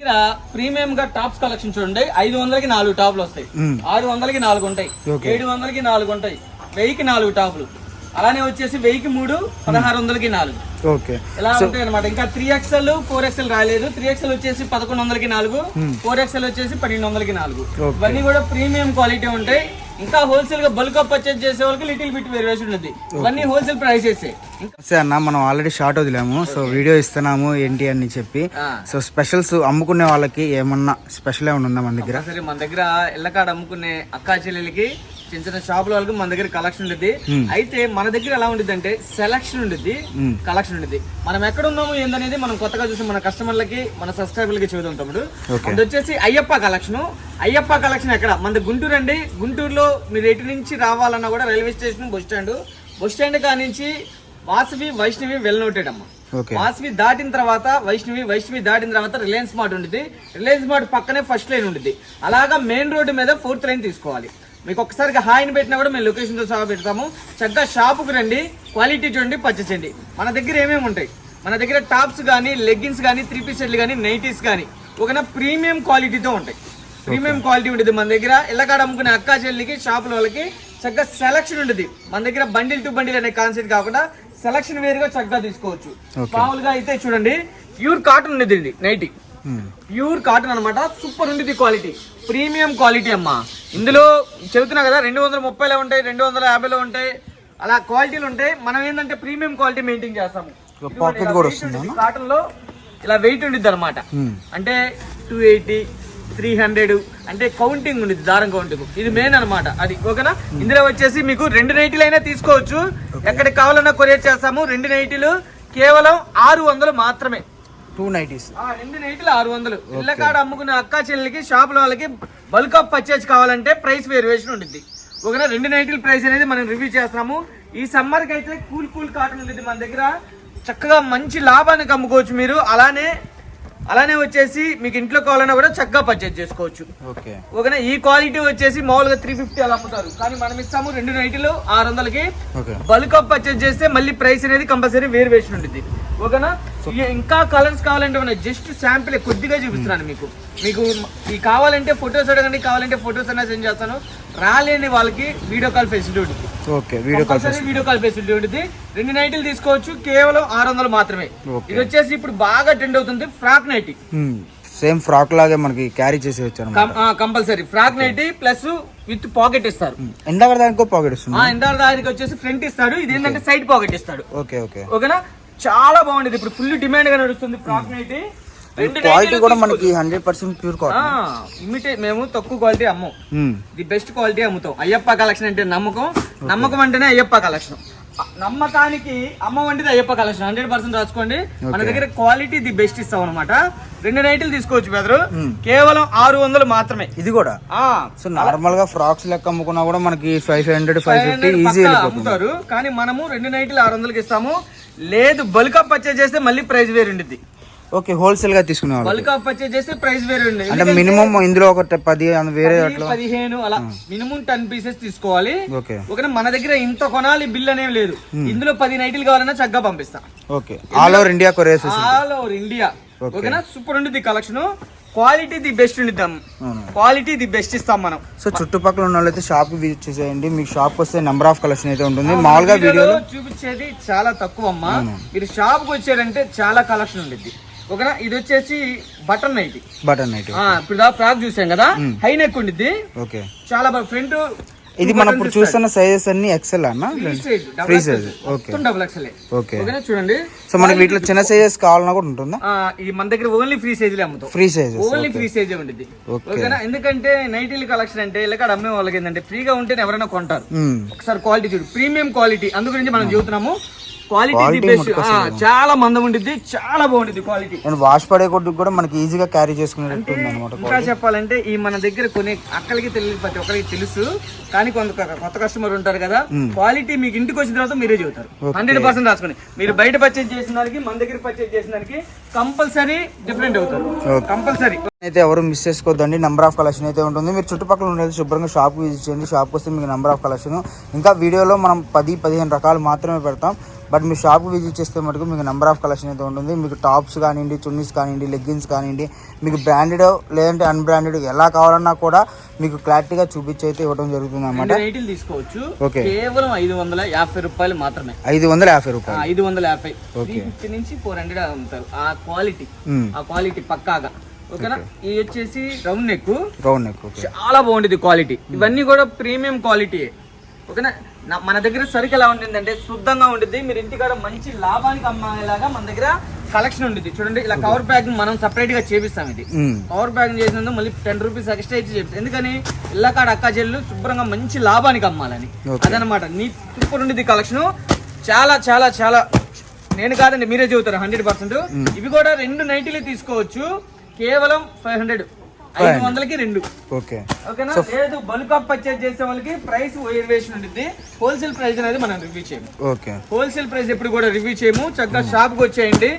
దగ్గర ప్రీమియం గా tops collection చూడండి. 500కి 4 టాప్లు వస్తాయి, 600కి 4 ఉంటాయి, 700కి 4 ఉంటాయి, 1000కి 4 టాప్లు, అలానే వచ్చేసి 1000కి 3, 1600కి 4 ఇలా ఉంటాయి అనమాట. ఇంకా 3XL 4XL రాలేదు. 3XL వచ్చేసి 1100కి 4, 4XL వచ్చేసి 1200కి 4. ఇవన్నీ కూడా ప్రీమియం క్వాలిటీ ఉంటాయి. ఇంకా హోల్సేల్ గా బల్క్ పర్చేజ్ చేసే వాళ్ళకి లిటిల్ బిట్ వేరియేషన్ ఉంటుంది. ఇవన్నీ హోల్సేల్ ప్రైసెస్. అన్న మనం ఆల్రెడీ షార్ట్ వదిలాము, సో వీడియో ఇస్తున్నాము ఏంటి అని చెప్పి. సో స్పెషల్స్ అమ్ముకునే వాళ్ళకి ఏమన్నా స్పెషల్ ఏమన్నా ఉందా మన దగ్గర? సరే, మన దగ్గర ఇళ్ళకాడ అమ్ముకునే అక్కా చెల్లెలకి చిన్న చిన్న షాపుల వాళ్ళకి మన దగ్గర కలెక్షన్ ఉంటుంది. అయితే మన దగ్గర ఎలా ఉంటుంది అంటే సెలక్షన్ ఉంటుంది, కలెక్షన్ ఉంటుంది. మనం ఎక్కడ ఉన్నాము ఏందనేది మనం కొత్తగా చూసి మన కస్టమర్లకి మన సబ్స్క్రైబర్లకి చెబుతాం తమ్ముడు. అది వచ్చేసి అయ్యప్ప కలెక్షన్. అయ్యప్ప కలెక్షన్ ఎక్కడ? మన గుంటూరు అండి. గుంటూరులో మీరు ఎటు నుంచి రావాలన్నా కూడా రైల్వే స్టేషన్, బస్ స్టాండ్ కానించి వాసవి వైష్ణవి వెల్ నోటెడ్ అమ్మ. వాసవి దాటిన తర్వాత వైష్ణవి దాటిన తర్వాత రిలయన్స్ మార్ట్ ఉంటుంది. రిలయన్స్ మార్ట్ పక్కనే ఫస్ట్ లైన్ ఉంటుంది. అలాగా మెయిన్ రోడ్డు మీద 4th లైన్ తీసుకోవాలి. మీకు ఒకసారిగా హాయిని పెట్టినా కూడా మేము లొకేషన్తో సహా పెడతాము. చక్కగా షాపుకి రండి, క్వాలిటీ చూడండి, పర్చేస్ చేయండి. మన దగ్గర ఏమేమి ఉంటాయి? మన దగ్గర టాప్స్ కానీ, లెగ్గిన్స్ కానీ, 3-piece సెట్లు కానీ, నైటీస్ కానీ ఒక ప్రీమియం క్వాలిటీతో ఉంటాయి. ప్రీమియం క్వాలిటీ ఉంటుంది మన దగ్గర. ఇళ్ళకాడ అమ్ముకునే అక్కా చెల్లికి, షాపుల వాళ్ళకి చక్కగా సెలక్షన్ ఉంటుంది. మన దగ్గర బండిల్ టు బండిల్ అనే కాన్సెప్ట్ కాకుండా సెలక్షన్ వేరుగా చక్కగా తీసుకోవచ్చు. మామూలుగా అయితే చూడండి, ప్యూర్ కాటన్ ఉండేది ఇది నైటీ. ప్యూర్ కాటన్ అనమాట. సూపర్ ఉంటుంది క్వాలిటీ, ప్రీమియం క్వాలిటీ అమ్మా. ఇందులో చెబుతున్నా కదా, 230లో ఉంటాయి, 250లో ఉంటాయి, అలా క్వాలిటీలు ఉంటాయి. మనం ఏంటంటే ప్రీమియం క్వాలిటీ మెయింటైన్ చేస్తాము. కాటన్ లో ఇలా వెయిట్ ఉంటుంది అనమాట. అంటే 280, 300 అంటే కౌంటింగ్ ఉంది, దారం కౌంటింగ్. ఇది మెయిన్ అనమాట. అది ఓకేనా. ఇందులో వచ్చేసి మీకు 2 నైటీలు అయినా తీసుకోవచ్చు. ఎక్కడికి కావాలన్నా కొరియర్ చేస్తాము. 2 నైటీలు కేవలం 600 మాత్రమే. 2 నైటీస్ 2 నైటీలు 600. ఇళ్ళకాడ అమ్ముకునే అక్కా చెల్లెలకి, షాపుల వాళ్ళకి బల్క్ ఆఫ్ పర్చేజ్ కావాలంటే ప్రైస్ వేరియేషన్ ఉంటుంది. ఓకేనా. 2 నైటీల ప్రైస్ అనేది మనం రివ్యూ చేస్తాము. ఈ సమ్మర్ కి అయితే కూల్ కాటన్ ఉంటుంది మన దగ్గర. చక్కగా మంచి లాభానికి అమ్ముకోవచ్చు మీరు. అలానే వచ్చేసి మీకు ఇంట్లో కావాలన్నా కూడా చక్కగా పర్చేజ్ చేసుకోవచ్చు. ఓకేనా. ఈ క్వాలిటీ వచ్చేసి మామూలుగా 350 అలా అమ్ముతారు, కానీ మనం ఇస్తాము 2 నైటీలు 600కి. బల్క్ ఆఫ్ పర్చేజ్ చేస్తే మళ్ళీ ప్రైస్ అనేది కంపల్సరీ వేరియేషన్ ఉంటుంది. ఓకేనా. ఇంకా కలర్స్ కావాలంటే మనం జస్ట్ శాంపిల్ కొద్దిగా చూపిస్తున్నాను మీకు. ఈ కావాలంటే ఫొటోస్ అడగండి, కావాలంటే ఫొటోస్ అయినా సెండ్ చేస్తాను. రాలేని వాళ్ళకి వీడియో కాల్ ఫెసిలిటీ ఉంటుంది. వీడియో కాల్ ఫెసిలిటీ ఉంటుంది. 2 నైటీలు తీసుకోవచ్చు, కేవలం 600 మాత్రమే. ఇది వచ్చేసి ఇప్పుడు బాగా ట్రెండ్ అవుతుంది, ఫ్రాక్ నైటీ. సేమ్ ఫ్రాక్ లాగే మనకి క్యారీ చేసి వచ్చారు. Compulsory frock nighty plus with pocket ఇస్తారు. ఎందాక దానికి పాకెట్ ఇస్తుంది. ఎందాక దానికి వచ్చేసి ఫ్రంట్ ఇస్తాడు. ఇది ఏంటంటే సైడ్ పాకెట్ ఇస్తాడు. ఓకేనా. చాలా బాగుండేది. ఇప్పుడు ఫుల్ డిమాండ్ గా నడుస్తుంది ఫ్రాక్ నైటీ. క్వాలిటీ కూడా మనకి 100% ప్యూర్ కాటన్. ఇమిటేట్ మేము తక్కువ క్వాలిటీ అమ్మం, ది బెస్ట్ క్వాలిటీ అమ్ముతాం. అయ్యప్ప కలెక్షన్ అంటే నమ్మకం అంటేనే అయ్యప్ప కలెక్షన్. నమ్మకానికి అమ్మ వంటిది అయ్యప్ప కలెక్షన్. 100% రాసుకోండి. మన దగ్గర క్వాలిటీ ది బెస్ట్ ఇస్తాం అనమాట. 2 నైటీలు తీసుకోవచ్చు బెదరు, కేవలం 600 మాత్రమే. ఇది కూడా సో నార్మల్ గా ఫ్రాక్స్ లెక్క అమ్ముకున్నా కూడా మనకి 500, 550 ఈజీ అమ్ముతారు. కానీ మనము 2 నైటీలు 600కి ఇస్తాము. లేదు బల్క్ ఆఫ్ పర్చేజ్ చేస్తే మళ్ళీ ప్రైస్ వేరు ఉంటుంది. ఓకే. హోల్సేల్ గా తీసుకునే బల్క్ ఆఫ్ పర్చేజ్ చేస్తే ప్రైస్ వేరే ఉంది. అంటే మినిమం ఇందులో ఒక 10 వేరే 15 అలా మినిమం 10 పీసెస్ తీసుకోవాలి. ఓకేనా. మన దగ్గర ఇంత కొనాలి బిల్ అనేవి లేదు. ఇందులో 10 నైటీలు కావాలన్నా చక్కగా పంపిస్తా. Okay. All over India courier. All over India. ఓకేనా. సూపర్ ఉంటుంది కలెక్షన్. క్వాలిటీ ది బెస్ట్ ఉండిద్దాం. క్వాలిటీ ది బెస్ట్ ఇస్తాం మనం. సో చుట్టుపక్కల ఉన్న వాళ్ళైతే షాప్ విజిట్ చేసేయండి. మీకు షాప్ వస్తే నెంబర్ ఆఫ్ కలెక్షన్ అయితే ఉంటుంది. మామూలుగా వీడియోలో చూపించేది చాలా తక్కువ అమ్మా. మీరు షాప్ కి వచ్చారంటే చాలా కలెక్షన్ ఉంటుంది. ఓకేనా. ఇది వచ్చేసి బటన్ నైటీ. ఇప్పుడు ఫ్రాక్ చూసాం కదా, హై నెక్ ఉండిద్ది. చాలా బాగా ఫ్రంట్. ఇది మనం ఇప్పుడు చూస్తున్న సైజెస్ అన్ని ఎక్సెల్ అన్న, ఫ్రీ సైజ్. Double XL. ఓకేనా. చూడండి. సో మనకి వీటిలో చిన్న సైజెస్ కావాలన్నా కూడా ఉంటుందా? ఇది మన దగ్గర ఓన్లీ ఫ్రీ సైజ్ అమ్ముతాం. ఓన్లీ ఫ్రీ సైజ్ ఉంటుంది. ఓకేనా. ఎందుకంటే నైటీల కలెక్షన్ అంటే ఇలా అమ్మే వాళ్ళకి ఏంటంటే ఫ్రీగా ఉంటే ఎవరైనా కొంటారు. ఒకసారి క్వాలిటీ చూడు, ప్రీమియం క్వాలిటీ. అందు గురించి మనం చెబుతున్నాము. Quality best. చాలా మందం ఉంటుంది, చాలా బాగుంటుంది క్వాలిటీ. వాష్ పడే కొద్ది కూడా మనకి ఈజీగా క్యారీ చేసుకునేటట్టు ఉంది అన్నమాట. ఇంకా చెప్పాలంటే ఈ మన దగ్గర కొన్ని అక్కడికి తెలియదు, ప్రతి ఒక్కరికి తెలుసు. కానీ కొత్త కస్టమర్ ఉంటారు కదా, క్వాలిటీ మీకు ఇంటికి వచ్చిన తర్వాత మీరే చెబుతారు. 100% రాసుకుని మీరు బయట పర్చేజ్ చేసిన దానికి మన దగ్గర పర్చేజ్ చేసిన దానికి కంపల్సరీ డిఫరెంట్ అవుతారు. కంపల్సరీ అయితే ఎవరు మిస్ చేసుకోవద్దండి. నెంబర్ ఆఫ్ కలెక్షన్ అయితే ఉంటుంది. మీరు చుట్టుపక్కల ఉండేది శుభ్రంగా షాప్ విజిట్ చేయండి. షాప్కి వస్తే మీకు నెంబర్ ఆఫ్ కలెక్షన్. ఇంకా వీడియోలో మనం 10-15 రకాలు మాత్రమే పెడతాం. బట్ మీ షాప్ విజిట్ చేస్తే మటుకు మీకు నెంబర్ ఆఫ్ కలెక్షన్ అయితే ఉంటుంది. మీకు టాప్స్ కానివ్వండి, చున్నీస్ కానివ్వండి, లెగ్గిన్స్ కానివ్వండి, మీకు బ్రాండెడ్ లేదంటే అన్బ్రాండెడ్ ఎలా కావాలన్నా కూడా మీకు క్లారిటీగా చూపించి అయితే ఇవ్వడం జరుగుతుంది అన్నమాట. తీసుకోవచ్చు. ఓకే, కేవలం 550 రూపాయలు మాత్రమే. 550 రూపాయలు, 550. 350 నుంచి 400 అమ్ముతారు. ఆ క్వాలిటీ పక్కాగా. ఓకేనా. ఇది వచ్చేసి రౌండ్ నెక్ చాలా బాగుంటుంది క్వాలిటీ. ఇవన్నీ కూడా ప్రీమియం క్వాలిటీ. ఓకేనా. మన దగ్గర సరుకు ఎలా ఉంటుందంటే శుద్ధంగా ఉంటుంది. మీరు ఇంటికాడ మంచి లాభానికి అమ్మేలాగా మన దగ్గర కలెక్షన్ ఉంటుంది. చూడండి, ఇలా కవర్ ప్యాకింగ్ మనం సపరేట్ గా చేపిస్తాం. ఇది కవర్ ప్యాకింగ్ చేసినందుకు మళ్ళీ 10 రూపీస్ ఎక్స్ట్రా ఇచ్చి చేపిస్తాం. ఎందుకని ఇళ్ళకాడ అక్క చెల్లు శుభ్రంగా మంచి లాభానికి అమ్మాలని. అదనమాట. నీ సూపర్ ఉండేది కలెక్షన్. చాలా చాలా చాలా, నేను కాదండి మీరే చెబుతారు 100%. ఇవి కూడా 2 నైటీలు తీసుకోవచ్చు. కేవలం 500, 500కి 2. ఓకేనా. లేదు బల్క్ ఆఫ్ పర్చేజ్ చేసే వాళ్ళకి ప్రైస్ వేరియేషన్ ఉంటుంది. హోల్సేల్ ప్రైస్ అనేది మనం రివ్యూ చేయము. హోల్సేల్ ప్రైస్ ఎప్పుడు కూడా రివ్యూ చేయము. చక్కగా షాప్ కి వచ్చేయండి.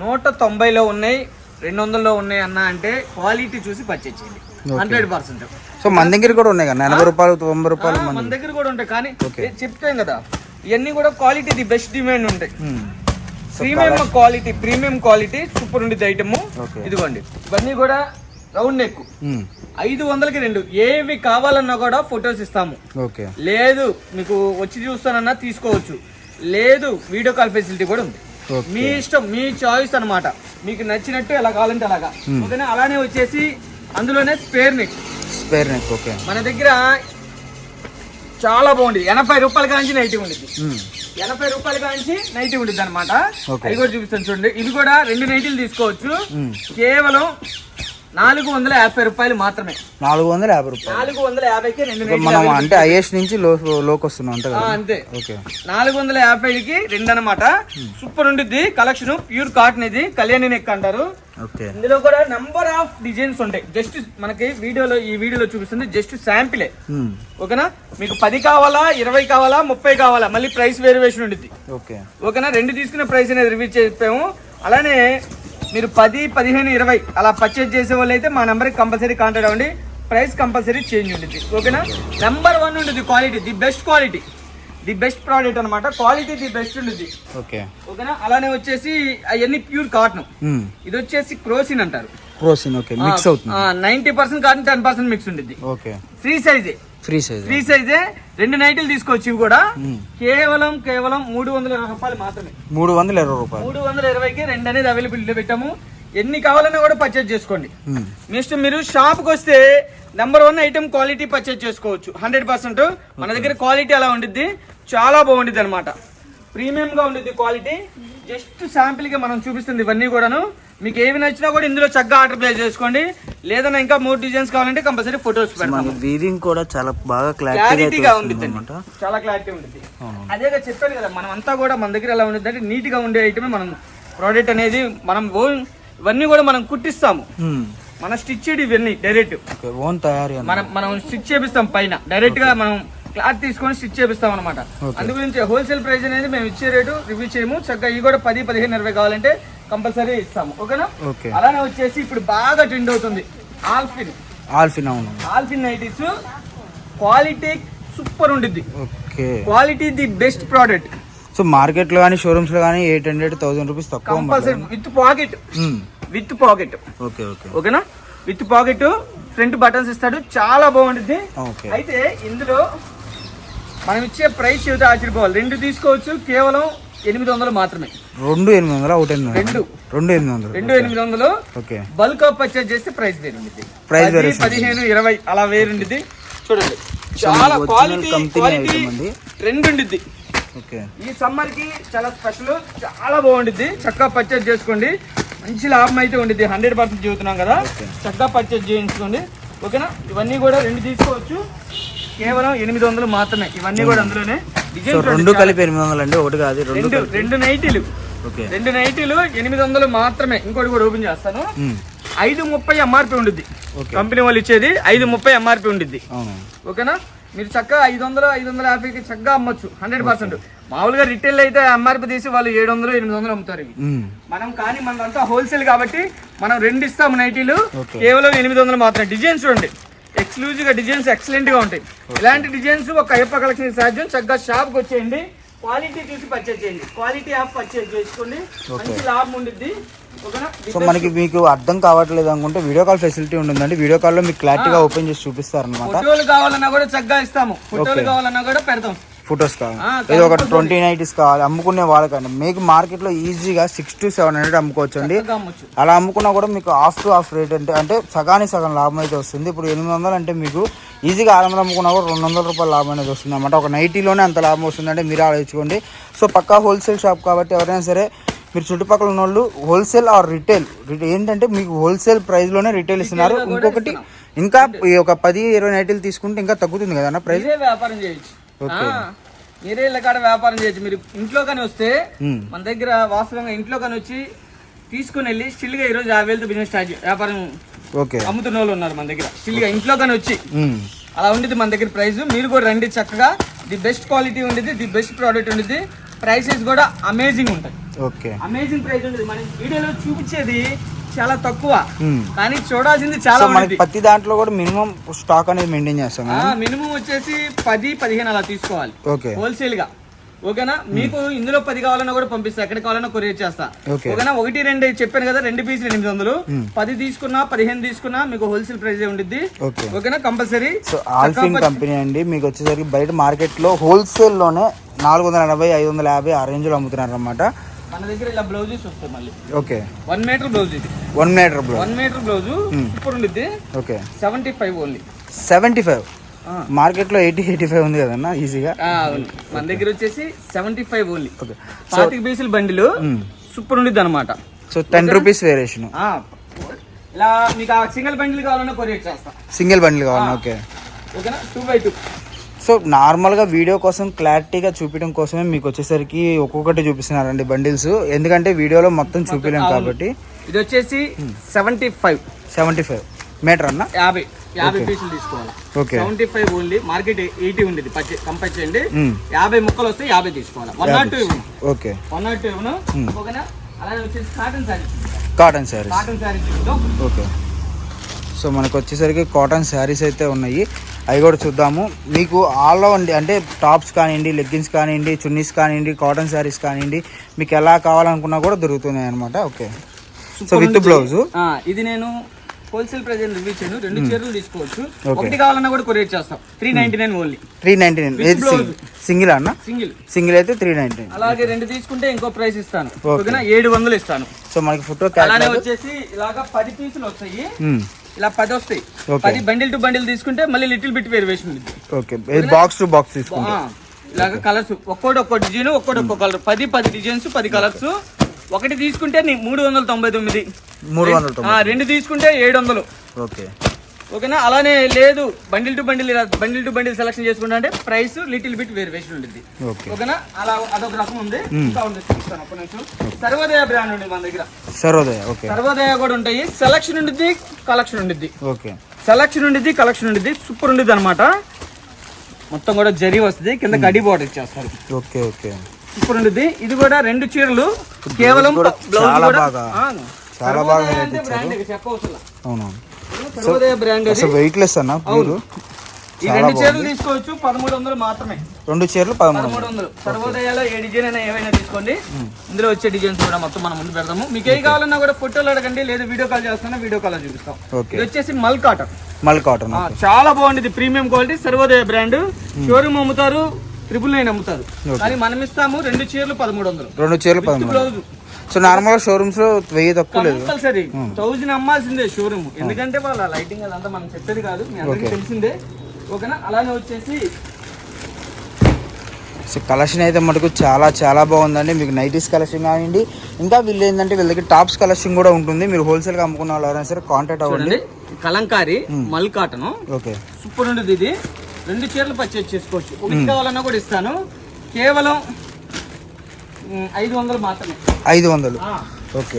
190లో ఉన్నాయి, 200లో ఉన్నాయి అన్న అంటే క్వాలిటీ చూసి పర్చేజ్ చేయండి. 100%. సో మన దగ్గర కూడా ఉన్నాయి కదా 80 రూపాయలు, 90 రూపాయలు మన దగ్గర కూడా ఉంటాయి. కానీ చెప్తాం కదా, ఇవన్నీ కూడా క్వాలిటీ ది బెస్ట్ డిమాండ్ ఉంటాయి. ప్రీమియం క్వాలిటీ సూపర్ ఉండేది ఐటమ్. ఇదిగోండి, ఇవన్నీ కూడా రౌండ్ నెక్. 500కి 2. ఏవి కావాలన్నా కూడా ఫొటోస్ ఇస్తాము. లేదు మీకు వచ్చి చూస్తానన్నా తీసుకోవచ్చు. లేదు వీడియో కాల్ ఫెసిలిటీ కూడా ఉంది. మీ ఇష్టం, మీ చాయిస్ అన్నమాట. మీకు నచ్చినట్టు ఎలా కావాలంటే అలాగా. ఓకేనా. అలానే వచ్చేసి అందులోనే స్పేర్ నెక్. మన దగ్గర చాలా బాగుంది. 80 రూపాయల కాంచి నైటీ ఉండేది. 80 రూపాయల కాంచి నైటీ ఉంటుంది అనమాట. అవి కూడా చూపిస్తాను చూడండి. ఇవి కూడా 2 నైటీలు తీసుకోవచ్చు. కేవలం 450 రూపాయలు మాత్రమే. 450 రూపాయలు. 450కి 2 నైటీలు. మనం అంటే హైయెస్ట్ నుంచి లోకి వస్తున్నాం అంతే. 450కి 2 అనమాట. సూపర్ ఉంటుంది కలెక్షన్. Pure cotton. ఇది కళ్యాణి నెక్ అంటారు. ఇందులో కూడా నంబర్ ఆఫ్ డిజైన్స్ ఉంటాయి. జస్ట్ మనకి ఈ వీడియోలో చూపిస్తుంది జస్ట్ శాంపిలే. ఓకేనా. మీకు 10 కావాలా, 20 కావాలా, 30 కావాలా, మళ్ళీ ప్రైస్ వేరియేషన్ ఉంటుంది. ఓకేనా. 2 తీసుకునే ప్రైస్ అనేది రివ్యూ చెప్పాము. అలానే మీరు 10, 15, 20 అలా పర్చేజ్ చేసే వాళ్ళు అయితే మా నెంబర్కి కంపల్సరీ కాంటాక్ట్ అవ్వండి. ప్రైస్ కంపల్సరీ చేంజ్ ఉంటుంది. ఓకేనా. నెంబర్ 1 ఉంటుంది quality. The best quality, the best product అనమాట. క్వాలిటీ ది బెస్ట్ ఉంటుంది. ఓకేనా. అలానే వచ్చేసి అవన్నీ ప్యూర్ కాటన్. ఇది వచ్చేసి క్రోసిన్ అంటారు. 90% కాటన్, 10% మిక్స్ ఉంటుంది. ఫ్రీ సైజే. 2 నైటీలు తీసుకోవచ్చు. ఇవి కూడా కేవలం 320 రూపాయలు మాత్రమే. 320కి 2 అనేది అవైలబిలిటీ పెట్టాము. ఎన్ని కావాలన్నా కూడా పర్చేజ్ చేసుకోండి. నెక్స్ట్ మీరు షాప్ కి వస్తే నెంబర్ 1 ఐటమ్ క్వాలిటీ పర్చేజ్ చేసుకోవచ్చు 100%. మన దగ్గర క్వాలిటీ అలా ఉండిద్ది. చాలా బాగుండిద్ది అనమాట. ప్రీమియం గా ఉండిద్ది క్వాలిటీ. జస్ట్ శాంపిల్ గా మనం చూపిస్తుంది ఇవన్నీ కూడాను. మీకు ఏవి నచ్చినా కూడా ఇందులో చక్కగా ఆర్డర్ ప్లేస్ చేసుకోండి. లేదన్నా ఇంకా 3 డిజైన్స్ కావాలంటే కంపల్సరీ ఫొటోస్ పెడతాము. వీవింగ్ కూడా చాలా బాగా క్లారిటీగా ఉంటుంది. చాలా క్లారిటీ ఉంటుంది. అదేగా చెప్పాను కదా, మనం అంతా కూడా మన దగ్గర ఎలా ఉంటుంది అంటే నీట్ గా ఉండే ఐటమే మనం ప్రోడక్ట్ అనేది. మనం ఇవన్నీ కూడా మనం కుట్టిస్తాము. మన స్టిచ్ ఇవన్నీ డైరెక్ట్ మనం స్టిచ్ చేపిస్తాం. పైన డైరెక్ట్ గా మనం క్లాత్ తీసుకొని స్టిచ్ చేపిస్తాం అనమాట. అందుగురించి హోల్సేల్ ప్రైస్ అనేది మేము ఇచ్చే రేటు రివ్యూ చేయము. చక్కగా ఇవి కూడా 10, 15, 20 కావాలంటే కంపల్సరీ ఇస్తాము. ఓకేనా. అలానే వచ్చేసి ఇప్పుడు బాగా ట్రెండ్ అవుతుంది ఆల్ఫిన్ నైటీస్. క్వాలిటీ సూపర్ ఉంటుంది. Quality the best product. So market లో కానీ షోరూమ్స్ లో కానీ 800-1000 రూపీస్ తక్కువ. Compulsory with pocket. ఓకేనా. విత్ పాకెట్, ఫ్రంట్ బటన్స్ ఇస్తాడు. చాలా బాగుంటుంది. అయితే ఇందులో మనం ఇచ్చే ప్రైస్ చెబితే ఆశ్చర్యపోవాలి. 2 తీసుకోవచ్చు. కేవలం 800 మాత్రమే. 2,800. 2,800. బల్క్ ఆఫ్ పర్చేజ్ చేస్తే ప్రైస్ వేరు ఉంటుంది. 10, 15, 20 అలా వేరుండిద్ది. చూడండి, చాలా క్వాలిటీ 2 ఉండిద్ది. ఈ సమ్మర్ కి చాలా స్పెషల్. చాలా బాగుండిద్ది. చక్కగా పర్చేజ్ చేసుకోండి. మంచి లాభం అయితే ఉండిద్ది. 100% చెబుతున్నాం కదా. చక్కగా పర్చేజ్ చేయించుకోండి. ఓకేనా. ఇవన్నీ కూడా 2 తీసుకోవచ్చు. కేవలం 800 మాత్రమే. ఇవన్నీ కూడా అందులోనే డిజైన్. 2 కలిపి 800 అండి. ఒకటి కాదు, 2 నైటీలు. 2 నైటీలు 800 మాత్రమే. ఇంకోటి కూడా ఓపెన్ చేస్తాను. 530 ఎంఆర్పి ఉండిద్ది. కంపెనీ వాళ్ళు ఇచ్చేది 530 ఎంఆర్పి ఉండిద్ది. ఓకేనా. మీరు చక్కగా 500, 550కి చక్కగా అమ్మొచ్చు 100%. మామూలుగా రిటైల్ అయితే ఎంఆర్పి తీసి వాళ్ళు 700, 800 అమ్ముతారు ఇవి. మనం కానీ మనదంతా హోల్సేల్ కాబట్టి మనం 2 ఇస్తాము నైటీలు. కేవలం 800 మాత్రమే. డిజైన్స్ చూడండి, ఎక్స్క్లూజివ్ గా డిజైన్స్ ఎక్సలెంట్ గా ఉంటాయి. ఇలాంటి డిజైన్స్ ఒక అయ్యప్ప కలెక్షన్ సాధ్యం. చక్కగా షాప్ కి వచ్చేయండి. క్వాలిటీ చూసి పర్చేజ్ చేయండి, క్వాలిటీ ఆఫ్ పర్చేజ్ చేసుకోండి, మంచి లాభం ఉండిద్ది. ఓకేనా? సో మనకి మీకు అర్థం కావట్లేదు అనుకుంటే వీడియో కాల్ ఫెసిలిటీ ఉంటుందండి. వీడియో కాల్ లో మీకు క్లారిటీగా ఓపెన్ చేసి చూపిస్తారు అనమాట. ఫోటోలు కావాలన్నా కూడా చక్కగా ఇస్తాము, ఫోటోలు కావాలన్నా కూడా పెడతాం. ఫొటోస్ కావాలి, ఏదో ఒక 20 నైటీస్ కావాలి అమ్ముకునే వాళ్ళకండి మీకు మార్కెట్లో ఈజీగా 600 to 700 అమ్ముకోవచ్చు అండి. అలా అమ్ముకున్నా కూడా మీకు హాఫ్ టు హాఫ్ రేట్ అంటే సగానికి సగం లాభం అయితే వస్తుంది. ఇప్పుడు 800 అంటే మీకు ఈజీగా 600 అమ్ముకున్నా కూడా 200 రూపాయల లాభం అనేది వస్తుంది అన్నమాట. ఒక నైటీలోనే అంత లాభం వస్తుంది అంటే మీరు ఆలోచించుకోండి. సో పక్కా హోల్సేల్ షాప్ కాబట్టి ఎవరైనా సరే మీరు చుట్టుపక్కల ఉన్న వాళ్ళు హోల్సేల్ ఆర్ రిటైల్ ఏంటంటే మీకు హోల్సేల్ ప్రైస్లోనే రిటైల్ ఇస్తున్నారు. ఇంకొకటి ఇంకా ఒక 10-20 నైటీలు తీసుకుంటే ఇంకా తగ్గుతుంది కదా అన్న ప్రైస్. వ్యాపారం చేయొచ్చు, మీరే ఇళ్ళ కాడ వ్యాపారం చేయొచ్చు. మీరు ఇంట్లో కానీ వస్తే మన దగ్గర వాస్తవంగా ఇంట్లో కానీ వచ్చి తీసుకుని వెళ్ళి స్టిల్ గా ఈరోజు 50,000తో బిజినెస్ స్టార్ట్ వ్యాపారం అమ్ముతున్న వాళ్ళు ఉన్నారు మన దగ్గర. స్టిల్ గా ఇంట్లో కానీ వచ్చి అలా ఉండేది మన దగ్గర ప్రైస్. మీరు కూడా రండి, చక్కగా ది బెస్ట్ క్వాలిటీ ఉండేది, ది బెస్ట్ ప్రోడక్ట్ ఉండేది, ప్రైసెస్ కూడా అమేజింగ్ ఉంటాయి. అమేజింగ్ ప్రైస్ ఉండేది. మన వీడియోలో చూపించేది చాలా తక్కువ, కానీ చూడాల్సింది చాలా. మనకి ప్రతి దాంట్లో కూడా మినిమం స్టాక్ అనేది మెయింటైన్ చేస్తాం. మినిమం వచ్చేసి 10-15 అలా తీసుకోవాలి హోల్సేల్ గా. ఓకేనా? మీకు ఇందులో 10 కావాలన్నా కూడా పంపిస్తా, ఎక్కడ కావాలన్నా కొరియర్ చేస్తా. ఓకేనా? 1-2 చెప్పాను కదా, 2 పీసులు 800. 10 తీసుకున్నా 15 తీసుకున్నా మీకు హోల్సేల్ ప్రైస్ ఉండిద్ది. ఓకేనా? కంపల్సరీ. సో ఆల్ఫిన్ కంపెనీ అండి, మీకు వచ్చేసరికి బయట మార్కెట్ లో హోల్సేల్ లోనే 480-550 ఆ రేంజ్ లో అమ్ముతున్నారు అన్నమాట. మన దగ్గర ఇలా బ్లౌజెస్ వస్తాయి మళ్ళీ. ఓకే, 1 మీటర్ బ్లౌజ్ ఇది. 1 metre blouse. 1 metre blouse super ఉండిద్ది. Okay, 75 only. 75 మార్కెట్ లో 80-85 ఉంది కదన్నా ఈజీగా. మన దగ్గర వచ్చేసి 75 ఓన్లీ. 40 పీసులు బండిలు సూపర్ ఉండిద్ది అనమాట. So 10 rupees variation. ఇలా మీకు సింగిల్ బండిల్ కావాలన్నా కొరియర్ చేస్తా. సింగిల్ బండిల్ కావాలన్నా. ఓకే, ఓకేనా? 2x2. సో నార్మల్గా వీడియో కోసం క్లారిటీగా చూపించడం కోసమే మీకు వచ్చేసరికి ఒక్కొక్కటి చూపిస్తున్నారండి బండిల్స్, ఎందుకంటే వీడియోలో మొత్తం చూపించలేం కాబట్టి. ఇది వచ్చేసి 75 మీటర్ అన్న. 50 పీసులు తీసుకోవాలి. Okay, 75 only. మార్కెట్ 80 ఉండేది, కంపేర్ చేయండి. 50 ముక్కలు వస్తే 50 తీసుకోవాలి. 102 ఇవ్వను. ఓకే, 102 ఇవ్వను. ఓకేనా? అలాగే వచ్చేసి కాటన్ శారీస్. ఓకే, సో మనకు వచ్చేసరికి కాటన్ శారీస్ అయితే ఉన్నాయి, అవి కూడా చూద్దాము. మీకు ఆల్ అంటే టాప్స్ కానివ్వండి, లెగ్గిన్స్ కానివ్వండి, చున్నీస్ కానివ్వండి, కాటన్ శారీస్ కానివ్వండి, మీకు ఎలా కావాలనుకున్నా కూడా దొరుకుతున్నాయి అనమాట. Okay, so with blouse. ఇది నేను హోల్సేల్ ప్రైస్ రివ్యూ చేయను, 2 చీరలు తీసుకోవచ్చు. ఒకటి కావాలన్నా కూడా కొరియర్ చేస్తాం. 399 ఓన్లీ. 399 సింగిల్ అన్న. సింగిల్ అయితే 399. అలాగే 2 తీసుకుంటే ఇంకో ప్రైస్ ఇస్తాను. ఓకేనా? 700 ఇస్తాను. సో మనకి ఫోటో అలానే వచ్చేసి ఇలాగా 10 పీసులు వస్తాయి, ఇలా 10 వస్తాయి. 10 బండిల్ టు బండిల్ తీసుకుంటే మళ్ళీ లిటిల్ బిట్ వేరియేషన్ ఉంది. ఓకే, బాక్స్ టు బాక్స్ తీసుకుంటే ఇలాగా కలర్స్ ఒక్కో డిజైన్ ఒక్కో కలర్, 10 డిజైన్స్ 10 కలర్స్. ఒకటి తీసుకుంటే 399, 2 తీసుకుంటే 700. ఓకే, ఓకేనా? అలానే లేదు బండిల్ టు బండిల్ సెలెక్షన్ చేసుకుంటా అంటే ప్రైస్ లిటిల్ బిట్ వేరియేషన్ ఉంటుంది. ఓకేనా? అలా అదొక రకం ఉంది. ఇంకా ఉంది, చూపిస్తాను ఒక్క నిమిషం. సర్వోదయ బ్రాండ్ ఉంది మన దగ్గర. సర్వోదయ కూడా ఉంటాయి. సెలక్షన్ ఉండిద్ది, కలెక్షన్ ఉండిద్ది. ఓకే, సెలక్షన్ ఉండిద్ది, కలెక్షన్ ఉండిద్ది, సూపర్ ఉండిద్ది అనమాట. మొత్తం కూడా జరీ వస్తుంది, కింద కడి బోర్డర్ ఇచ్చేస్తారు. ఓకే, ఓకే, సూపర్ ఉండిద్ది. ఇది కూడా 2 చీరలు కేవలం చాలా బాగా చెప్పవసరం. అవును, సర్వోదయ బ్రాండ్ వెయిట్ లెస్ అన్న. ఈ 2 చీరలు తీసుకోవచ్చు, 1300 మాత్రమే. 2 చీరలు 1300. సర్వోదయాలో ఏ డిజైన్ అయినా ఏవైనా తీసుకోండి, ఇందులో వచ్చే డిజైన్స్ కూడా మొత్తం మనం ముందు పెడతాము. మీకు ఏ కావాలన్నా కూడా ఫోటోలు అడగండి, లేదా వీడియో కాల్ చేస్తున్నా వీడియో కాల్ చూపిస్తాం. ఇది వచ్చేసి మల్ కాటన్ చాలా బాగుంది, premium quality. Sarvodaya brand. Showroom అమ్ముతారు, 999 అమ్ముతారు, కానీ మనం ఇస్తాము 2 చీరలు 1300. 2 చీరలు 1300. సో నార్మల్ షోరూమ్స్ లో 1000 తక్కువ లేదు. కంపల్సరీ 1000 అమ్మాల్సిందే షోరూమ్, ఎందుకంటే వాళ్ళ లైటింగ్ అదంతా మనం చెప్పేది కాదు, మీ అందరికీ తెలిసిందే. ఓకేనా? అలానే వచ్చేసి సో కలెక్షన్ అయితే మటుకు చాలా చాలా బాగుందండి. మీకు నైటీస్ కలెక్షన్ కానివ్వండి, ఇంకా వీళ్ళు ఏంటంటే వీళ్ళ దగ్గర టాప్స్ కలెక్షన్ కూడా ఉంటుంది. మీరు హోల్సేల్ గా అమ్ముకున్న వాళ్ళు ఎవరైనా సరే కాంటాక్ట్ అవ్వండి. కలంకారీ మల్ కాటన్. ఓకే, సూపర్ ఉంటుంది. ఇది 2 చీరలు పర్చేజ్ చేసుకోవచ్చు. ఒకటి కావాలన్నా కూడా ఇస్తాను, కేవలం 500 మాత్రమే. 500. ఓకే,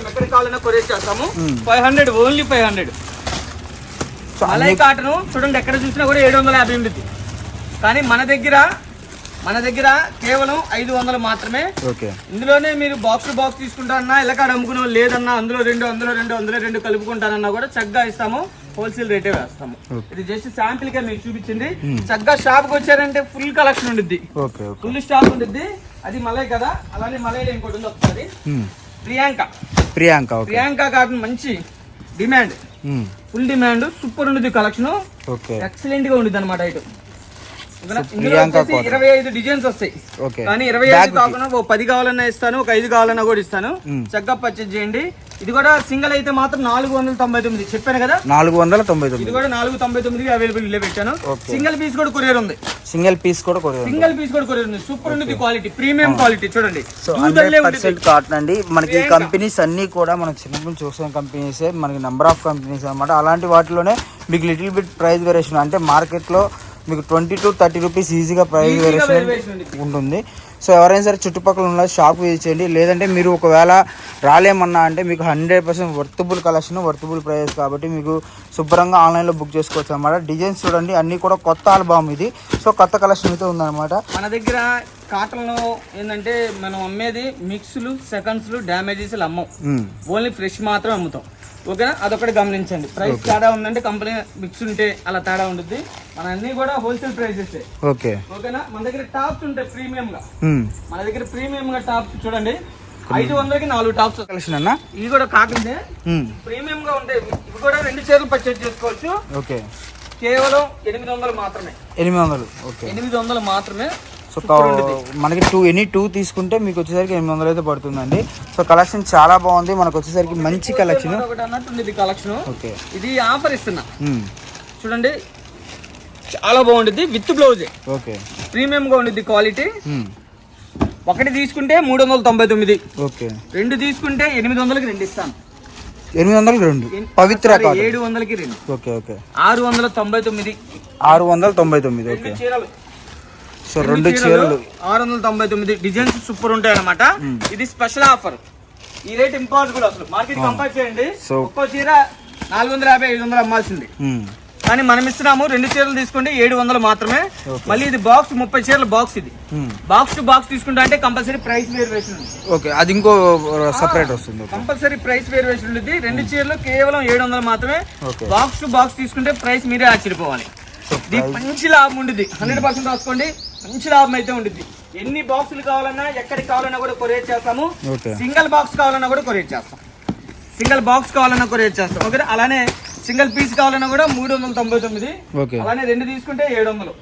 ఎక్కడ కావాలన్నా కొరియర్ చేస్తాము. 500 ఓన్లీ 500. మలై కాటన్ చూడండి, ఎక్కడ చూసినా కూడా 750 ఉంటుంది, కానీ మన దగ్గర కేవలం 500 మాత్రమే. ఓకే, ఇందులోనే మీరు బాక్స్ టు బాక్స్ తీసుకుంటారన్నా, ఇళ్ళకాడ అమ్ముకునే లేదన్నా, అందులో 2 కలుపుకుంటారన్నా కూడా చక్కగా ఇస్తాము. హోల్సేల్ రేటే వేస్తాము. ఇది జస్ట్ శాంపిల్ గా మీకు చూపించింది. చక్కగా షాప్ కి వచ్చారంటే ఫుల్ కలెక్షన్ ఉంటుంది, ఫుల్ స్టాక్ ఉంటుంది. అది మలై కదా, అలానే మలైలో ఇంకోటి ఉంది ఒకసారి ప్రియాంక కాటన్ మంచి డిమాండ్, ఫుల్ డిమాండ్, సూపర్ ఉంటుంది కలెక్షన్, ఎక్సలెంట్ గా ఉంటుంది అనమాట. ఐటమ్ 25 డిజైన్స్ వస్తాయి, కానీ 25 కాకుండా 10 కావాలన్నా ఇస్తాను, ఒక 5 కావాలన్నా కూడా ఇస్తాను. చక్కగా పర్చేజ్ చేయండి. ఇది కూడా సింగిల్ అయితే మాత్రం 499 చెప్పాను కదా, 499. ఇది కూడా 499 అవైలబుల్ ఇల్లే పెట్టాను. సింగిల్ పీస్ కూడా కొరియర్ ఉంది, సింగిల్ పీస్ కూడా కొరియర్ ఉంది. సూపర్ ఉంది క్వాలిటీ, ప్రీమియం క్వాలిటీ చూడంండి. కాటన్ అండి. మనకి కంపెనీస్ అన్ని కూడా మనం చిన్నప్పుడు చూసిన కంపెనీస్, మనకి నెంబర్ ఆఫ్ కంపెనీస్ అనమాట. అలాంటి వాటిలోనే మీకు లిటిల్ బిట్ ప్రైస్ వేరియేషన్, అంటే మార్కెట్ లో మీకు 20 to 30 రూపీస్ ఈజీగా ప్రైస్ వేరియేషన్ ఉంటుంది. సో ఎవరైనా సరే చుట్టుపక్కల ఉన్న షాప్ విజిట్ చేయండి. లేదంటే మీరు ఒకవేళ రాలేమన్నా అంటే మీకు 100% వర్తబుల్ కలెక్షన్, వర్తబుల్ ప్రైస్ కాబట్టి మీకు శుభ్రంగా ఆన్లైన్లో బుక్ చేసుకోవచ్చు అనమాట. డిజైన్స్ చూడండి అన్నీ కూడా కొత్త ఆల్బమ్ ఇది. సో కొత్త కలెక్షన్ అయితే ఉందన్నమాట. మన దగ్గర కాటన్లో ఏంటంటే మనం అమ్మేది మిక్స్లు, సెకండ్స్లు, డ్యామేజెస్ అమ్మం, ఓన్లీ ఫ్రెష్ మాత్రం అమ్ముతాం. ఓకేనా, అదొకటి గమనించండి. ప్రైస్ తేడా ఉందంటే కంపెనీ మిక్స్ ఉంటే అలా తేడా ఉంటుంది. మన అన్ని కూడా హోల్సేల్ ప్రైసెస్. ఓకేనా, మన దగ్గర టాప్స్ ఉంటాయి ప్రీమియం గా. మన దగ్గర ప్రీమియం గా టాప్స్ చూడండి, 500కి 4 టాప్స్ కలెక్షన్ అన్న. ఇవి కూడా కాటన్ ప్రీమియం గా ఉంటాయి. ఇవి కూడా 2 చీరలు పర్చేజ్ చేసుకోవచ్చు. కేవలం 800 మాత్రమే. 800 మాత్రమే. సో మనకి ఎనీ 2 తీసుకుంటే మీకు వచ్చేసరికి 800 అయితే పడుతుందండి. సో కలెక్షన్ చాలా బాగుంది. మనకు వచ్చేసరికి మంచి కలెక్షన్ కలెక్షన్. ఇది ఆఫర్ ఇస్తున్నా చూడండి, చాలా బాగుంటుంది. విత్ బ్లౌజ్ ప్రీమియం గా ఉంటుంది క్వాలిటీ. ఒకటి తీసుకుంటే 399, 2 తీసుకుంటే 800కి 2 ఇస్తాను. 800కి 2 పవిత్ర 700కి 2. 699. 699. చీరలు. సో 2 చీరలు 699. డిజైన్స్ సూపర్ ఉంటాయి అన్నమాట. ఇది స్పెషల్ ఆఫర్. ఈ రేట్ ఇంపాసిబుల్ అసలు. మార్కెట్ కంపేర్ చేయండి, ఒక్కో చీర 450, 500 అమ్మాల్సింది. కానీ మనం ఇస్తున్నాము 2 చీరలు తీసుకుంటే 700 మాత్రమే. మళ్ళీ ఇది బాక్స్ 30 చీరల బాక్స్. ఇది బాక్స్ టు బాక్స్ తీసుకుంటా అంటే కంపల్సరీ ప్రైస్ వేరియేషన్ ఉంది. అది ఇంకో సెపరేట్ వస్తుంది. కంపల్సరీ ప్రైస్ వేరియేషన్ ఉంటుంది. 2 చీరలు కేవలం 700 మాత్రమే. బాక్స్ టు బాక్స్ తీసుకుంటే ప్రైస్ మీరే ఆశ్చర్యపోవాలి. ఇది మంచి లాభం ఉంటుంది. 100% రాసుకోండి, మంచి లాభం అయితే ఉంటుంది. ఎన్ని బాక్సులు కావాలన్నా, ఎక్కడికి కావాలన్నా కూడా కొరియర్ చేస్తాము. సింగిల్ బాక్స్ కావాలన్నా కూడా కొరియర్ చేస్తాం. ఓకే, అలానే సింగిల్ పీస్ కావాలన్నా కూడా 399. అలానే 2 తీసుకుంటే 700.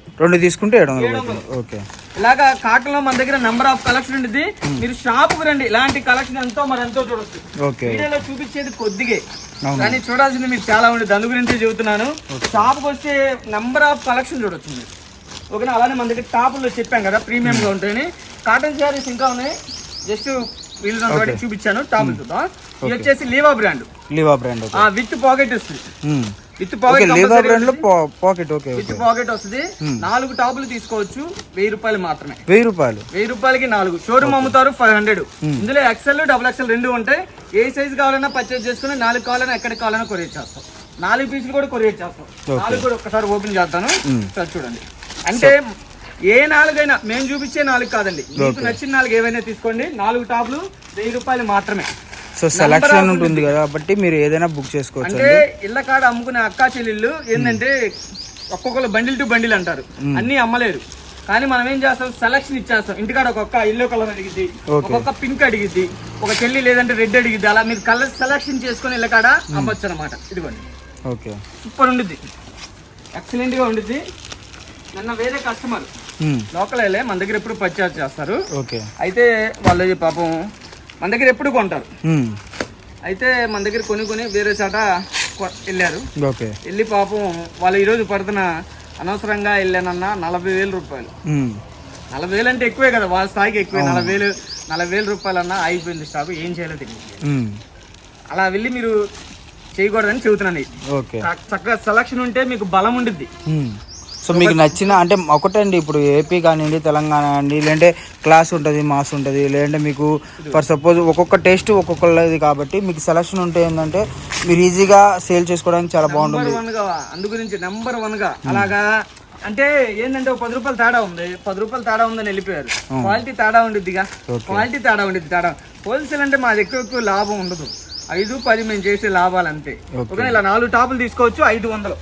ఓకే, ఇలాగా కాటన్ లో మన దగ్గర నెంబర్ ఆఫ్ కలెక్షన్ ఉంటుంది. మీరు షాప్ కు రండి, ఇలాంటి కలెక్షన్ ఎంతో చూడొచ్చు. వీడియోలో చూపించేది కొద్దిగే, కానీ చూడాల్సింది మీకు చాలా ఉంటుంది. అందు గురించి చెబుతున్నాను. షాప్ కు వస్తే నెంబర్ ఆఫ్ కలెక్షన్ చూడొచ్చు మీరు. ఓకేనా, అలానే మన దగ్గర టాపుల్లో చెప్పాం కదా ప్రీమియం గా ఉంటాయని. కాటన్ శారీస్ ఇంకా ఉన్నాయి, జస్ట్ వీళ్ళు చూపించాను. టాపులు చూద్దాం. ఇది వచ్చేసి లీవా బ్రాండ్ విత్ పాకెట్ వస్తుంది. విత్ పాకెట్ వస్తుంది. 4 టాపులు తీసుకోవచ్చు. 1000 రూపాయలు మాత్రమే. 1000 రూపాయలకి 4. షోరూమ్ అమ్ముతారు 500. ఇందులో XL, XXL 2 ఉంటాయి. ఏ సైజ్ కావాలన్నా పర్చేజ్ చేసుకుని 4 కావాలన్నా ఎక్కడికి కావాలన్నా కొరియర్ చేస్తాం. 4 పీసులు కూడా కొరియర్ చేస్తాం. 4 కూడా ఒక్కసారి ఓపెన్ చేస్తాను, చూడండి. అంటే ఏ 4 అయినా మేము చూపించే 4 కాదండి, మీకు నచ్చిన 4 ఏవైనా తీసుకోండి. 4 టాపులు 1000 రూపాయలు మాత్రమే. సో సెలక్షన్ ఉంటుంది కాబట్టి మీరు ఏదైనా బుక్ చేసుకోవచ్చు. అంటే ఇళ్ళ కాడ అమ్ముకునే అక్కా చెల్లెళ్ళు ఏంటంటే ఒక్కొక్కరు బండిల్ టు బండిల్ అంటారు, అన్ని అమ్మలేరు. కానీ మనం ఏం చేస్తాం, సెలక్షన్ ఇచ్చేస్తాం. ఇంటికాడ ఒక్కొక్క ఎల్లో కలర్ అడిగిద్ది, ఒక్కొక్క పింక్ అడిగిద్ది, ఒక చెల్లి లేదంటే రెడ్ అడిగిద్ది. అలా మీరు కలర్ సెలక్షన్ చేసుకుని ఇళ్ళ కాడ అమ్మొచ్చు అనమాట. ఇదిగోండి, సూపర్ ఉండిద్ది, ఎక్సలెంట్ గా ఉండిద్ది. నిన్న వేరే కస్టమర్ లోకల్ వెళ్ళే మన దగ్గర ఎప్పుడు పర్చేజ్ చేస్తారు. అయితే వాళ్ళు పాపం మన దగ్గర ఎప్పుడు కొంటారు. అయితే మన దగ్గర కొని వేరే చాట వెళ్ళారు. వెళ్ళి పాపం వాళ్ళు ఈరోజు పడుతున్న అనవసరంగా వెళ్ళానన్నా 40,000 రూపాయలు. 40,000 అంటే ఎక్కువే కదా, వాళ్ళ స్థాయికి ఎక్కువే. 40,000 రూపాయలన్నా అయిపోయింది స్టాక్. ఏం చేయలేదు తెలియదు. అలా వెళ్ళి మీరు చేయకూడదని చెబుతున్నాను. చక్కగా సెలక్షన్ ఉంటే మీకు బలం ఉండిద్ది. సో మీకు నచ్చిన అంటే ఒకటండి, ఇప్పుడు ఏపీ కానివ్వండి, తెలంగాణ అండి, లేదంటే క్లాస్ ఉంటుంది, మాస్ ఉంటుంది, లేదంటే మీకు ఫర్ సపోజ్ ఒక్కొక్క టేస్ట్ ఒక్కొక్కది కాబట్టి మీకు సెలక్షన్ ఉంటే ఏంటంటే మీరు ఈజీగా సేల్ చేసుకోవడానికి చాలా బాగుంటుంది. అందు గురించి నెంబర్ 1 గా అలాగా. అంటే ఏంటంటే 10 రూపాయలు తేడా ఉంది, 10 రూపాయలు తేడా ఉందని వెళ్ళిపోయారు. క్వాలిటీ తేడా ఉండిద్దిగా, క్వాలిటీ తేడా ఉండిద్ది. హోల్సేల్ అంటే మాది ఎక్కువ లాభం ఉండదు. 5-10 మేము చేసే లాభాలు అంతే. ఓకే, ఇలా 4 టాపులు తీసుకోవచ్చు 500.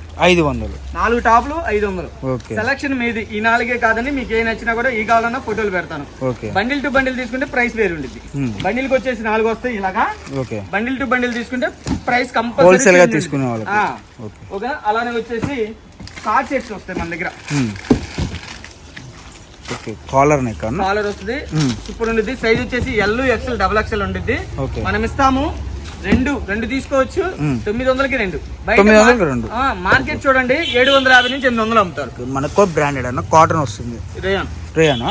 4 టాపులు 500. ఓకే, సెలక్షన్ మీది. ఈ 4 కాదని మీకు ఏ నచ్చినా కూడా ఈ కావాలన్నా ఫోటోలు పెడతాను. ఓకే, బండిల్ టు బండిల్ తీసుకుంటే ప్రైస్ వేరు ఉంటుంది. బండిల్ కి వచ్చేసి 4 వస్తాయి ఇలాగా. ఓకే, బండిల్ టు బండిల్ తీసుకుంటే ప్రైస్ కంపల్సరీ హోల్సేల్ గా తీసుకునే వాళ్ళు. ఓకే, అలానే వచ్చేసి కార్డ్ సెట్స్ వస్తాయి మన దగ్గర. ఓకే, కాలర్ నెక్ అన్న, కాలర్ వస్తుంది, సూపర్ ఉంటుంది. సైజ్ వచ్చేసి L, XL, XXL ఉంటుంది. మనం ఇస్తాము రెండు తీసుకోవచ్చు 900కి 2. 900కి 2. మార్కెట్ చూడండి 750 నుంచి 800 అమ్ముతారు. మనకు బ్రాండెడ్ అన్న, కాటన్ వస్తుంది. రేయానా?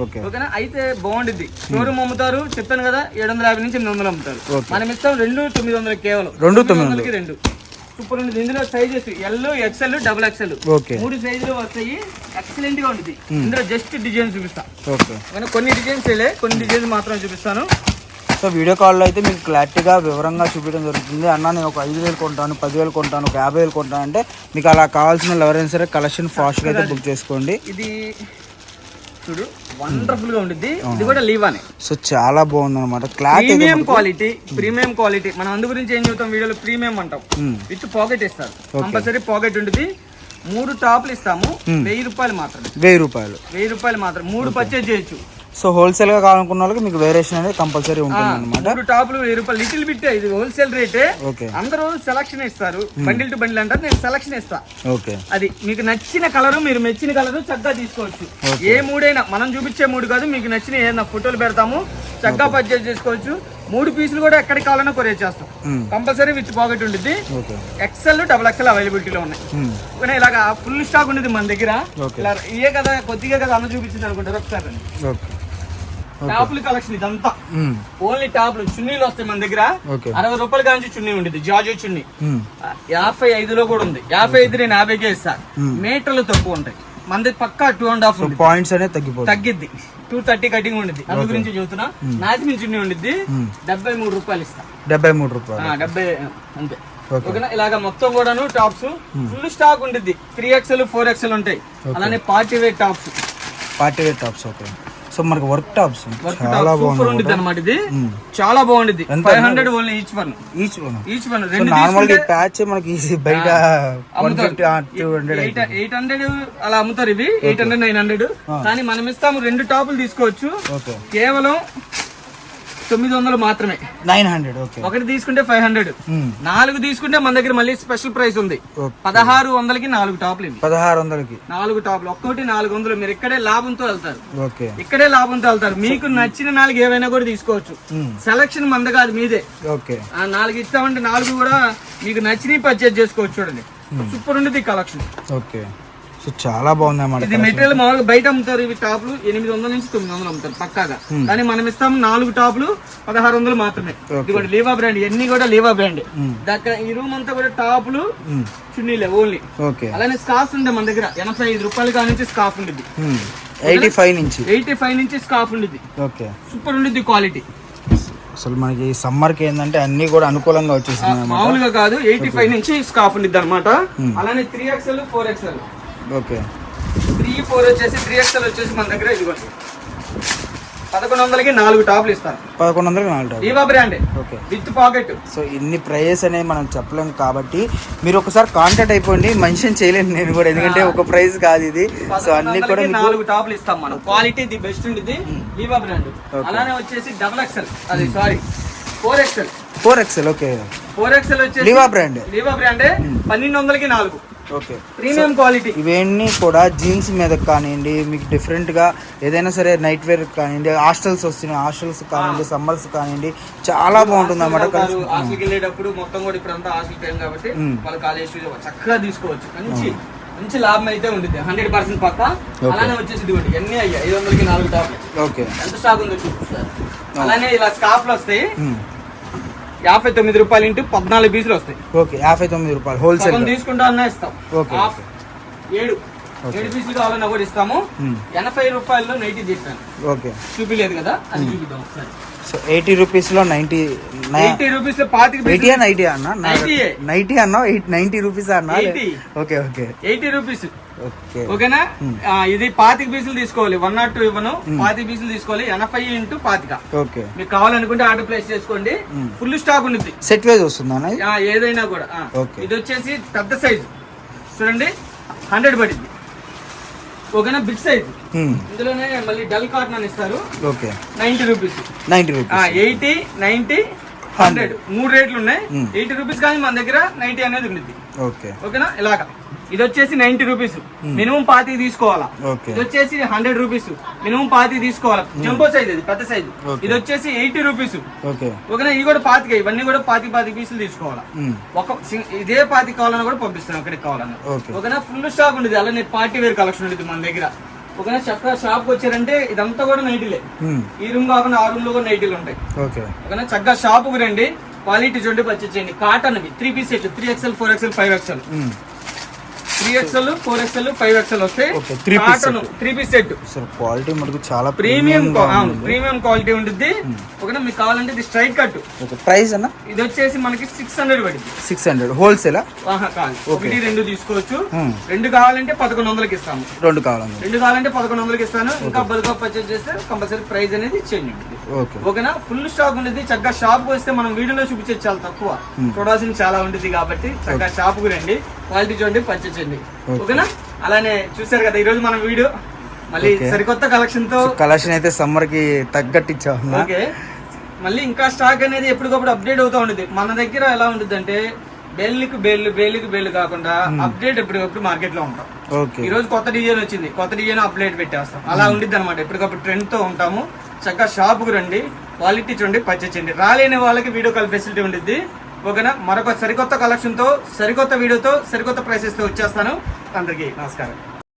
ఓకేనా? అయితే బాగుంటుంది. షోరూమ్ అమ్ముతారు, చెప్పాను కదా 750 నుంచి 800 అమ్ముతారు. మనం ఇస్తాం 900 కేవలం. 900కి 2. సూపర్ ఉంటుంది. ఇందులో సైజెస్ L, XL, XXL 3 సైజులు వస్తాయి. ఎక్సలెంట్ గా ఉంటుంది. ఇందులో జస్ట్ డిజైన్ చూపిస్తా. కొన్ని డిజైన్స్ కొన్ని డిజైన్స్ మాత్రం చూపిస్తాను. సో వీడియో కాల్లో అయితే మీకు క్లారిటీగా వివరంగా చూపించడం జరుగుతుంది. అన్న నేను ఒక 5,000 కొంటాను, 10,000 కొంటాను, ఒక 50,000 కొంటాను అంటే మీకు అలా కావాల్సిన వాళ్ళు ఎవరైనా సరే కలెక్షన్ ఫాస్ట్గా అయితే బుక్ చేసుకోండి. ఇది చూడు వండర్ఫుల్ గా ఉంటుంది. ఇది కూడా లీవానే. సో చాలా బాగుంది అనమాట. Cloth premium quality. మనం అందు గురించి ఏం చెబుతాం వీడియోలో, ప్రీమియం అంటాం. విత్ పాకెట్ ఇస్తారు, కంపల్సరీ పాకెట్ ఉంటుంది. 3 టాప్లు ఇస్తాము 1000 రూపాయలు మాత్రమే. 1000 రూపాయలు మాత్రం 3 పర్చేజ్ చేయొచ్చు. సో హోల్సేల్ గా కావాలనుకున్న వాళ్ళకి మీకు వేరియేషన్ అనేది కంపల్సరీ ఉంటుంది అనమాట. 3 టాప్లు 1000 రూపాయలు. లిటిల్ బిట్ ఇది హోల్సేల్ రేటే. అందరూ సెలక్షన్ ఇస్తారు, బండిల్ టు బండిల్ అంటారు, నేను సెలక్షన్ ఇస్తా. అది మీకు నచ్చిన కలర్, మీరు మెచ్చిన కలర్ చక్కగా తీసుకోవచ్చు. ఏ 3 అయినా, మనం చూపించే 3 కాదు, మీకు నచ్చిన ఏదైనా ఫోటోలు పెడతాము, చక్కగా పర్చేజ్ చేసుకోవచ్చు. 3 పీసులు కూడా ఎక్కడికి కావాలన్నా కొరియర్ చేస్తాం. కంపల్సరీ విత్ పాకెట్ ఉంటుంది. XL, XXL అవైలబిలిటీలో ఉన్నాయి. ఇలాగా ఫుల్ స్టాక్ ఉండేది మన దగ్గర. ఇయే కదా కొద్దిగా కదా అన్న చూపించింది అనుకుంటారు ఒకసారి. టాప్లు కలెక్షన్ ఇదంతా ఓన్లీ టాప్లు. చున్నీలు వస్తాయి మన దగ్గర 60 రూపాయల కాంచి చున్నీ ఉంటుంది. జార్జెట్ చున్నీ 55లో కూడా ఉంది. 55 నేను 50కే ఇస్తా. మీటర్లు తక్కువ ఉంటాయి మన దగ్గర. పక్కా 2.5 పాయింట్స్ అనేది తగ్గిద్ది. 230 కటింగ్ ఉంటుంది. అందు గురించి చెబుతున్నా. నాచిమిన్ చున్నీ ఉండిద్ది 73 రూపాయలు ఇస్తా. 73 రూపాయలు 70 అంతే. ఓకేనా? ఇలాగా మొత్తం కూడాను టాప్స్ ఫుల్ స్టాక్ ఉంటుంది. 3XL 4XL ఉంటాయి. అలానే party wear tops. Okay. So మనకి వర్క్ టాప్స్ చాలా బాగుంది అన్నమాట. ఇది చాలా బాగుంది. 500 ఓన్లీ ఈచ్ వన్. రెండు నార్మల్ ప్యాచ్ మనకి బయట 800 అలా అమ్ముతారు. ఇవి 800 900. కానీ మనం ఇస్తాము 2 టాపులు తీసుకోవచ్చు కేవలం 900 మాత్రమే. 900. ఒకటి తీసుకుంటే 500. 4 తీసుకుంటే మన దగ్గర మళ్ళీ స్పెషల్ ప్రైస్ ఉంది. 1600కి 4 టాప్లు. 1600కి 4 టాప్లు. ఒక్కొక్కటి 400. మీరు ఇక్కడే లాభంతో వెళ్తారు. మీకు నచ్చిన 4 ఏవైనా కూడా తీసుకోవచ్చు. సెలక్షన్ మంద కాదు, మీదే. 4 ఇస్తామంటే 4 కూడా మీకు నచ్చినవి పర్చేజ్ చేసుకోవచ్చు. చూడండి సూపర్ ఉండేది కలెక్షన్. సో చాలా బాగుంది అన్నమాట. ఇది మెటీరియల్ మామూలుగా బయట అమ్ముతారు. ఇవి టాప్లు 800 నుంచి 900 అమ్ముతారు పక్కాగా. కానీ మనం ఇస్తాం 4 టాప్లు 1600 మాత్రమే. ఇది కూడా లీవా బ్రాండ్. ఇవన్నీ కూడా లీవా బ్రాండ్. దగ్గర ఈ రూమ్ అంతా కూడా టాప్లు చున్నీలే ఓన్లీ. అలానే స్కార్ఫ్ ఉంది మన దగ్గర. 85 రూపాయల కాడ నుంచి స్కార్ఫ్ ఉంటుంది. 85 నుంచి స్కార్ఫ్ ఉంటుంది. సూపర్ ఉంటుంది క్వాలిటీ. అసలు మనకి సమ్మర్ కి ఏంటంటే అన్ని కూడా అనుకూలంగా వచ్చేసింది. మామూలుగా కాదు, 85 నుంచి స్కార్ఫ్ ఉంటుంది అనమాట. అలానే 3XL 4XL. 3-4 వచ్చేసి 3XL వచ్చేసి మన దగ్గర ఇదిగోండి 1100కి 4 టాప్లు ఇస్తారు. 1100కి 4 టాప్లు. లీవా బ్రాండ్ విత్ పాకెట్. సో ఇన్ని ప్రైస్ అనేది మనం చెప్పలేము కాబట్టి మీరు ఒకసారి కాంటాక్ట్ అయిపోండి. మెన్షన్ చేయలేను నేను కూడా, ఎందుకంటే ఒక ప్రైస్ కాదు ఇది. సో అన్ని కూడా 4 టాప్లు ఇస్తాం మనం. క్వాలిటీ ది బెస్ట్ ఉంటుంది లీవా బ్రాండ్. అలానే వచ్చేసి XXL, అది sorry 4XL. 4XL. Okay. 4XL వచ్చేసి లీవా బ్రాండ్. 1200కి 4. Premium quality. ఇవన్నీ కూడా జీన్స్ మీద కానివ్వండి, మీకు డిఫరెంట్ గా ఏదైనా సరే నైట్ వేర్ కానివ్వండి, హాస్టల్స్ వస్తున్నాయి, హాస్టల్స్ కానివ్వండి, సమ్మర్స్ కానివ్వండి, చాలా బాగుంటుంది అన్నమాట. హాస్టల్కి వెళ్ళేటప్పుడు మొత్తం కూడా ఇప్పుడంతా హాస్టల్ టైం కాబట్టి వాళ్ళ కాలేజ్ చక్కగా తీసుకోవచ్చు. మంచి లాభం అయితే ఉంటుంది 100% పక్క. అలానే వచ్చేసి ఇదిగోండి ఎన్ని అయ్యా 500కి 4 టాప్లు. ఎంత స్టాక్ ఉందో చూపిస్తారు. అలానే ఇలా స్కార్ఫ్లు వస్తాయి 59 రూపాయలు ఇంటూ 14 పీసులు వస్తాయి. 59 రూపాయలు హోల్సేల్ తీసుకుంటా అన్నా ఇస్తాం. 7 పీసులు కావాలన్నా కూడా ఇస్తాము. 80 రూపాయల్లో నైటీ చెప్పాను, చూపిలేదు కదా, అది చూపిద్దాం ఒకసారి. సో 80 రూపీస్లో 90 80 రూపీస్ 25 80 90 అన్న 90 90 అన్న 90 రూపీస్ అన్న 80. ఓకే ఓకే 80 రూపీస్ ఓకే ఓకేనా. ఇది 25 పీసులు తీసుకోవాలి, 102 ఇవ్వను, 25 పీసులు తీసుకోవాలి, 80 ఇంటూ 25. ఓకే మీకు కావాలనుకుంటే ఆర్డర్ ప్లేస్ చేసుకోండి, ఫుల్ స్టాక్ ఉంటుంది. సెట్ వైజ్ వస్తుందా అన్న ఇది? ఏదైనా కూడా. ఓకే. ఇది వచ్చేసి పెద్ద సైజు చూడండి, 100 పడింది. ఓకేనా, బిగ్ సైజ్. ఇందులోనే మళ్ళీ డల్ కాటన్ అని ఇస్తారు. Okay 90 rupees. 90 రూపీస్. 80, 90, 100 3 రేట్లు ఉన్నాయి. 80 రూపీస్ కానీ మన దగ్గర 90 అనేది ఉంది. ఓకే ఓకేనా, ఇలాగా. ఇది వచ్చేసి 90 రూపీస్, మినిమం 25 తీసుకోవాలా. ఓకే. ఇది వచ్చేసి 100 రూపీస్, మినిమం 25 తీసుకోవాలా. జంబో సైజ్, ఇది పెద్ద సైజ్. ఓకే. ఇది వచ్చేసి 80 రూపీస్. ఓకే ఓకేనా, ఇవి కూడా 25, ఇవన్నీ కూడా 25 పీసులు తీసుకోవాలా. ఇదే 25 కావాలన్నా కూడా పంపిస్తాం ఎక్కడికి కావాలన్నా. ఓకే. ఓకేనా, ఫుల్ స్టాక్ ఉండేది. అలానే పార్టీ వేర్ కలెక్షన్ ఉండేది మన దగ్గర. ఓకేనా, చక్కగా షాప్ వచ్చారంటే ఇదంతా కూడా నైటీలే. ఈ రూమ్ కాకుండా ఆ రూమ్ లో కూడా నైటీలు ఉంటాయి. ఓకే. ఓకేనా, చక్కగా షాప్ కు రండి, క్వాలిటీ చూడండి, పర్చేజ్ చేయండి. Cotton 3 piece set, 3XL, 4XL, 5XL. 3XL, 4XL, 5XL వస్తాయి. Cotton 3 piece set. క్వాలిటీ మనకు చాలా ప్రీమియం క్వాలిటీ ఉంటుంది. ఓకేనా, మీకు కావాలంటే ఇది స్ట్రైట్ కట్. ప్రైస్ అన్న ఇది వచ్చేసి మనకి 600 పడింది. 600 హోల్సేలా? కాదు, 1, 2 తీసుకోవచ్చు. 2 కావాలంటే 1100కి ఇస్తాము. 2 కావాలన్నా? 2 కావాలంటే 1100కి ఇస్తాను. ఇంకా బల్క్ పర్చేజ్ చేస్తే కంపల్సరీ ప్రైస్ అనేది చేంజ్ ఉంటుంది. ఓకేనా, ఫుల్ స్టాక్ ఉండేది. చక్కగా షాప్ వస్తే మనం వీడియోలో చూపించేది చాలా తక్కువ, చూడాల్సింది చాలా ఉంటుంది. కాబట్టి చక్కగా షాప్ కు రండి, క్వాలిటీ చూడండి, పర్చేజ్ చేయండి. ఓకేనా, అలానే చూసారు కదా ఈ రోజు మన వీడియో మళ్ళీ సరికొత్త కలెక్షన్ అయితే సమ్మర్ కి తగ్గట్టు ఇచ్చాము. ఓకే, మళ్ళీ ఇంకా స్టాక్ అనేది ఎప్పటికప్పుడు అప్డేట్ అవుతా ఉంటుంది. మన దగ్గర ఎలా ఉంటుంది అంటే బేళ్ళకి బేళ్ళు కాకుండా అప్డేట్ ఎప్పటికప్పుడు మార్కెట్ లో ఉంటాం. ఈ రోజు కొత్త డిజైన్ వచ్చింది, కొత్త డిజైన్ అప్డేట్ పెట్టేస్తాం. అలా ఉండిద్ది అనమాట, ఎప్పటికప్పుడు ట్రెండ్ తో ఉంటాము. చక్కగా షాప్ కు రండి, క్వాలిటీ చూడండి, పర్చేజ్ చేయండి. రాలేని వాళ్ళకి వీడియో కాల్ ఫెసిలిటీ ఉండిద్ది. ఓకేనా, మరొక సరికొత్త కలెక్షన్ తో, సరికొత్త వీడియోతో, సరికొత్త ప్రైసెస్ తో వచ్చేస్తాను. అందరికీ నమస్కారం.